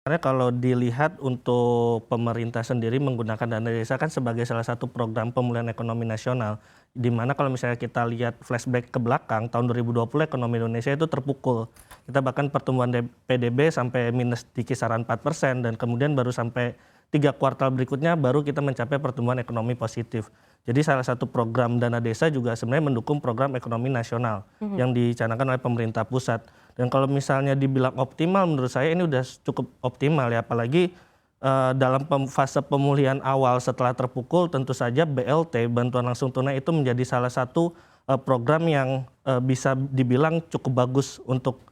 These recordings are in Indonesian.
Karena kalau dilihat untuk pemerintah sendiri menggunakan dana desa kan sebagai salah satu program pemulihan ekonomi nasional, di mana kalau misalnya kita lihat flashback ke belakang, tahun 2020 ekonomi Indonesia itu terpukul. Kita bahkan pertumbuhan PDB sampai minus di kisaran 4% dan kemudian baru sampai 3 kuartal berikutnya baru kita mencapai pertumbuhan ekonomi positif. Jadi salah satu program dana desa juga sebenarnya mendukung program ekonomi nasional yang dicanangkan oleh pemerintah pusat. Dan kalau misalnya dibilang optimal, menurut saya ini udah cukup optimal ya, apalagi dalam fase pemulihan awal setelah terpukul, tentu saja BLT, bantuan langsung tunai itu menjadi salah satu program yang bisa dibilang cukup bagus untuk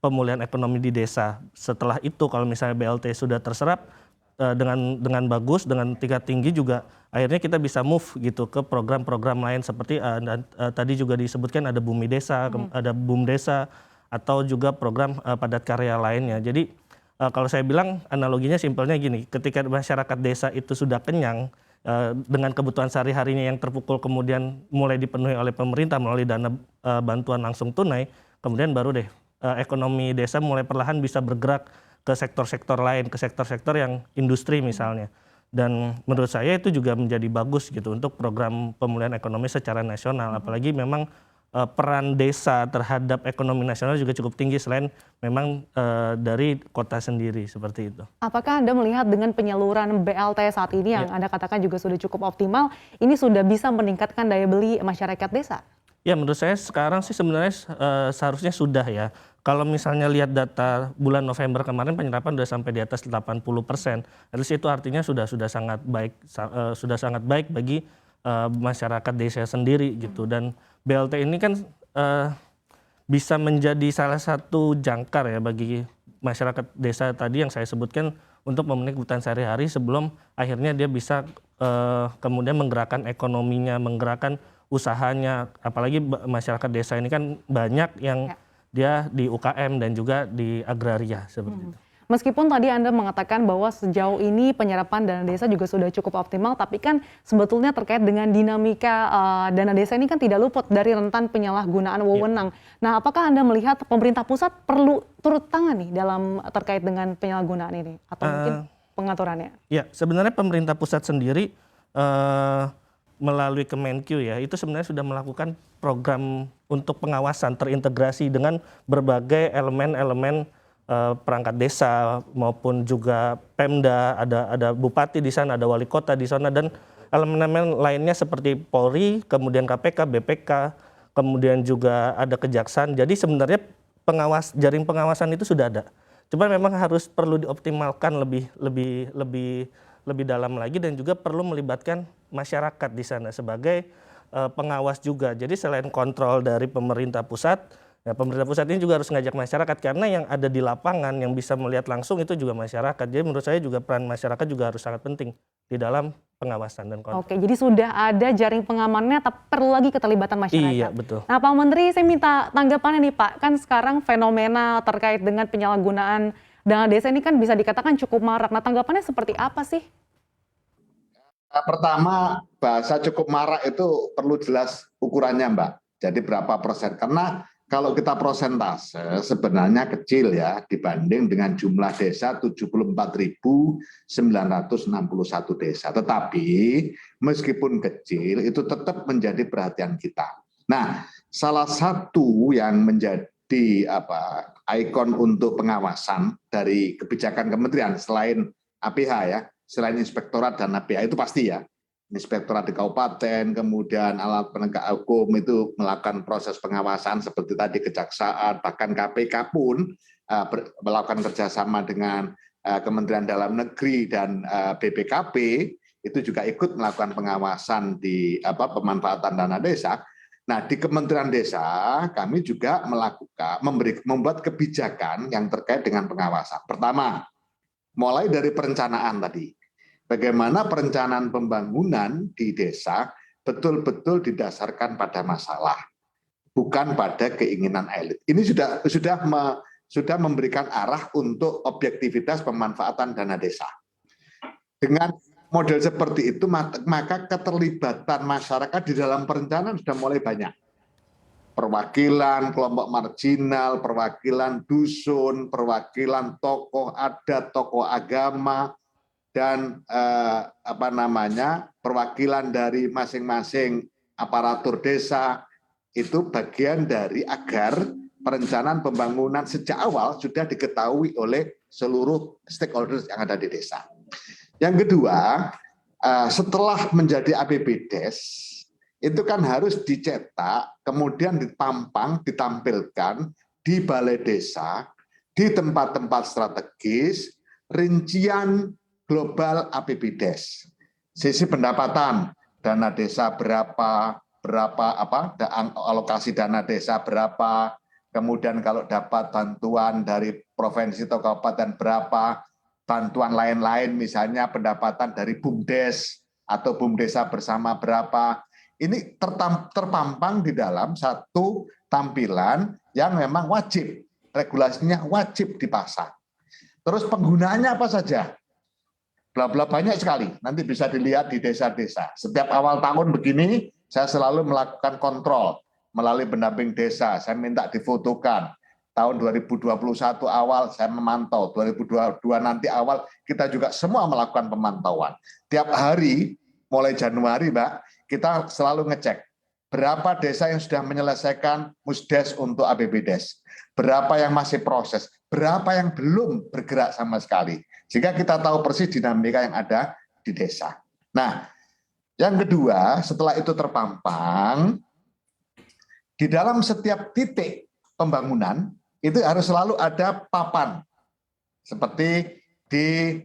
pemulihan ekonomi di desa. Setelah itu kalau misalnya BLT sudah terserap dengan bagus, dengan tingkat tinggi juga akhirnya kita bisa move gitu ke program-program lain seperti tadi juga disebutkan ada Bumi Desa, ada Bumdesa atau juga program padat karya lainnya. Jadi kalau saya bilang analoginya simpelnya gini, ketika masyarakat desa itu sudah kenyang dengan kebutuhan sehari-harinya yang terpukul kemudian mulai dipenuhi oleh pemerintah melalui dana bantuan langsung tunai, kemudian baru deh ekonomi desa mulai perlahan bisa bergerak ke sektor-sektor lain, ke sektor-sektor yang industri misalnya. Dan menurut saya itu juga menjadi bagus gitu untuk program pemulihan ekonomi secara nasional. Apalagi memang peran desa terhadap ekonomi nasional juga cukup tinggi selain memang dari kota sendiri seperti itu. Apakah Anda melihat dengan penyaluran BLT saat ini yang Ya. Anda katakan juga sudah cukup optimal, ini sudah bisa meningkatkan daya beli masyarakat desa? Ya menurut saya sekarang sih sebenarnya seharusnya sudah ya. Kalau misalnya lihat data bulan November kemarin penyerapan sudah sampai di atas 80%. At least itu artinya sudah sangat baik sudah sangat baik bagi masyarakat desa sendiri gitu. Dan BLT ini kan bisa menjadi salah satu jangkar ya bagi masyarakat desa tadi yang saya sebutkan untuk memenuhi kebutuhan sehari-hari sebelum akhirnya dia bisa kemudian menggerakkan ekonominya, menggerakkan usahanya. Apalagi masyarakat desa ini kan banyak yang Ya. dia di UKM dan juga di agraria seperti itu. Meskipun tadi Anda mengatakan bahwa sejauh ini penyerapan dana desa juga sudah cukup optimal, tapi kan sebetulnya terkait dengan dinamika dana desa ini kan tidak luput dari rentan penyalahgunaan wewenang. Nah, apakah Anda melihat pemerintah pusat perlu turut tangan nih dalam terkait dengan penyalahgunaan ini atau mungkin pengaturannya? Ya, sebenarnya pemerintah pusat sendiri melalui Kemenkyu ya, itu sebenarnya sudah melakukan program untuk pengawasan terintegrasi dengan berbagai elemen-elemen perangkat desa maupun juga Pemda, ada bupati di sana, ada wali kota di sana dan elemen-elemen lainnya seperti Polri, kemudian KPK, BPK, kemudian juga ada kejaksaan. Jadi sebenarnya jaring pengawasan itu sudah ada. Cuma memang harus perlu dioptimalkan lebih dalam lagi dan juga perlu melibatkan masyarakat di sana sebagai pengawas juga. Jadi selain kontrol dari pemerintah pusat, ya pemerintah pusat ini juga harus ngajak masyarakat karena yang ada di lapangan yang bisa melihat langsung itu juga masyarakat. Jadi menurut saya juga peran masyarakat juga harus sangat penting di dalam pengawasan dan kontrol. Oke, jadi sudah ada jaring pengamannya, tapi perlu lagi keterlibatan Iya, masyarakat. betul. Nah, Pak Menteri, saya minta tanggapannya nih, Pak. Kan sekarang fenomena terkait dengan penyalahgunaan dana desa ini kan bisa dikatakan cukup marak. Nah, tanggapannya seperti apa sih? Pertama, bahasa cukup marak itu perlu jelas ukurannya, Mbak. Jadi berapa persen? Karena kalau kita prosentase sebenarnya kecil ya dibanding dengan jumlah desa 74.961 desa. Tetapi meskipun kecil itu tetap menjadi perhatian kita. Nah, salah satu yang menjadi ikon untuk pengawasan dari kebijakan kementerian selain APH ya, selain inspektorat dan APH itu pasti ya, inspektorat di kabupaten, kemudian alat penegak hukum itu melakukan proses pengawasan seperti tadi kejaksaan, bahkan KPK pun melakukan kerjasama dengan Kementerian Dalam Negeri dan BPKP itu juga ikut melakukan pengawasan di pemanfaatan dana desa. Nah, di Kementerian Desa kami juga membuat kebijakan yang terkait dengan pengawasan. Pertama, mulai dari perencanaan tadi. Bagaimana perencanaan pembangunan di desa betul-betul didasarkan pada masalah, bukan pada keinginan elit. Ini sudah memberikan arah untuk objektivitas pemanfaatan dana desa. Dengan model seperti itu, maka keterlibatan masyarakat di dalam perencanaan sudah mulai banyak. perwakilan kelompok marginal, perwakilan dusun, perwakilan tokoh adat, tokoh agama, dan perwakilan dari masing-masing aparatur desa. Itu bagian dari agar perencanaan pembangunan sejak awal sudah diketahui oleh seluruh stakeholders yang ada di desa. Yang kedua, setelah menjadi APBDes, itu kan harus dicetak, kemudian dipampang, ditampilkan di balai desa, di tempat-tempat strategis, rincian global APBDes. Sisi pendapatan, dana desa berapa, alokasi dana desa berapa, kemudian kalau dapat bantuan dari provinsi atau kabupaten berapa, bantuan lain-lain misalnya pendapatan dari BUMDes atau BUMDesa bersama berapa. Ini terpampang di dalam satu tampilan yang memang wajib, regulasinya wajib dipasang. Terus penggunaannya apa saja? Bla-bla banyak sekali, nanti bisa dilihat di desa-desa. Setiap awal tahun begini, saya selalu melakukan kontrol melalui pendamping desa. Saya minta difotokan. Tahun 2021 awal saya memantau, 2022 nanti awal kita juga semua melakukan pemantauan. Tiap hari, mulai Januari Mbak, kita selalu ngecek berapa desa yang sudah menyelesaikan musdes untuk APBDes, berapa yang masih proses, berapa yang belum bergerak sama sekali. Sehingga kita tahu persis dinamika yang ada di desa. Nah, yang kedua, setelah itu terpampang, di dalam setiap titik pembangunan, itu harus selalu ada papan. Seperti di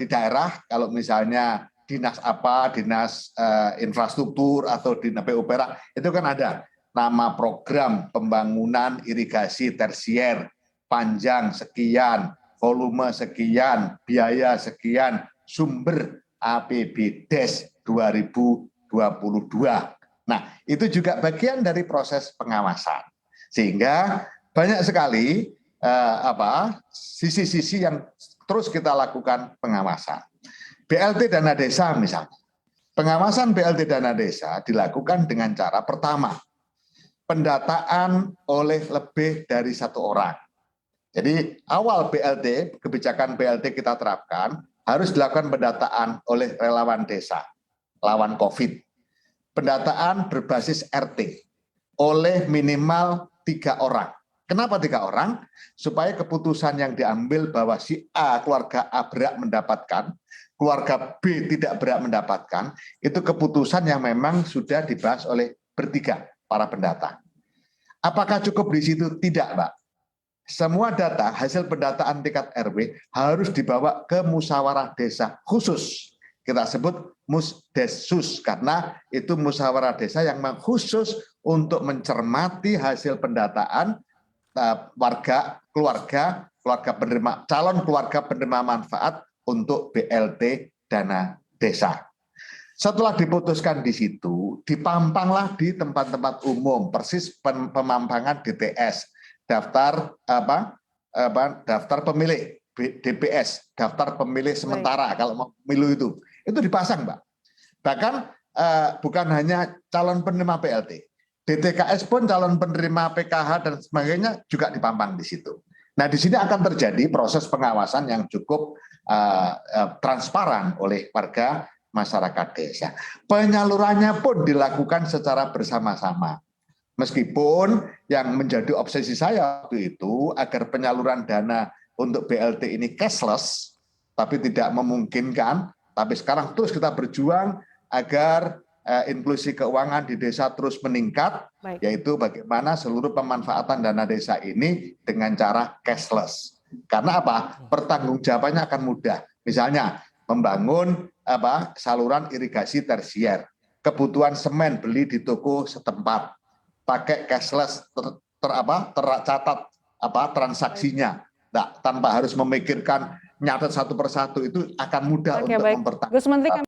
daerah, kalau misalnya dinas apa, dinas infrastruktur atau dinas PUPR, itu kan ada nama program pembangunan irigasi tersier, panjang sekian, volume sekian, biaya sekian, sumber APBDes 2022. Nah, itu juga bagian dari proses pengawasan. Sehingga banyak sekali sisi-sisi yang terus kita lakukan pengawasan. BLT dana desa misalnya. Pengawasan BLT dana desa dilakukan dengan cara pertama, pendataan oleh lebih dari satu orang. Jadi awal BLT, kebijakan BLT kita terapkan, harus dilakukan pendataan oleh relawan desa, lawan COVID. Pendataan berbasis RT, oleh minimal 3 orang. Kenapa 3 orang? Supaya keputusan yang diambil bahwa si A, keluarga A berhak mendapatkan, keluarga B tidak berhak mendapatkan, itu keputusan yang memang sudah dibahas oleh bertiga para pendata. Apakah cukup di situ? Tidak, Mbak. Semua data hasil pendataan tingkat RW harus dibawa ke musyawarah desa khusus. Kita sebut musdesus karena itu musyawarah desa yang khusus untuk mencermati hasil pendataan keluarga penerima, calon keluarga penerima manfaat untuk BLT dana desa. Setelah diputuskan di situ, dipampanglah di tempat-tempat umum, persis pemampangan DTS. Daftar pemilih DPS, daftar pemilih sementara. Kalau mau pemilu itu dipasang, Mbak. Bahkan bukan hanya calon penerima PLT, DTKS pun calon penerima PKH dan sebagainya juga dipampang di situ. Nah, di sini akan terjadi proses pengawasan yang cukup transparan oleh warga masyarakat desa. Penyalurannya pun dilakukan secara bersama-sama. Meskipun yang menjadi obsesi saya waktu itu agar penyaluran dana untuk BLT ini cashless, tapi tidak memungkinkan, tapi sekarang terus kita berjuang agar inklusi keuangan di desa terus meningkat, yaitu bagaimana seluruh pemanfaatan dana desa ini dengan cara cashless. Karena apa? Pertanggungjawabannya akan mudah. Misalnya membangun saluran irigasi tersier, kebutuhan semen beli di toko setempat, pakai cashless tercatat transaksinya, tanpa harus memikirkan nyatet satu persatu, itu akan mudah untuk mempertanggungjawabkan. Gus Menteri,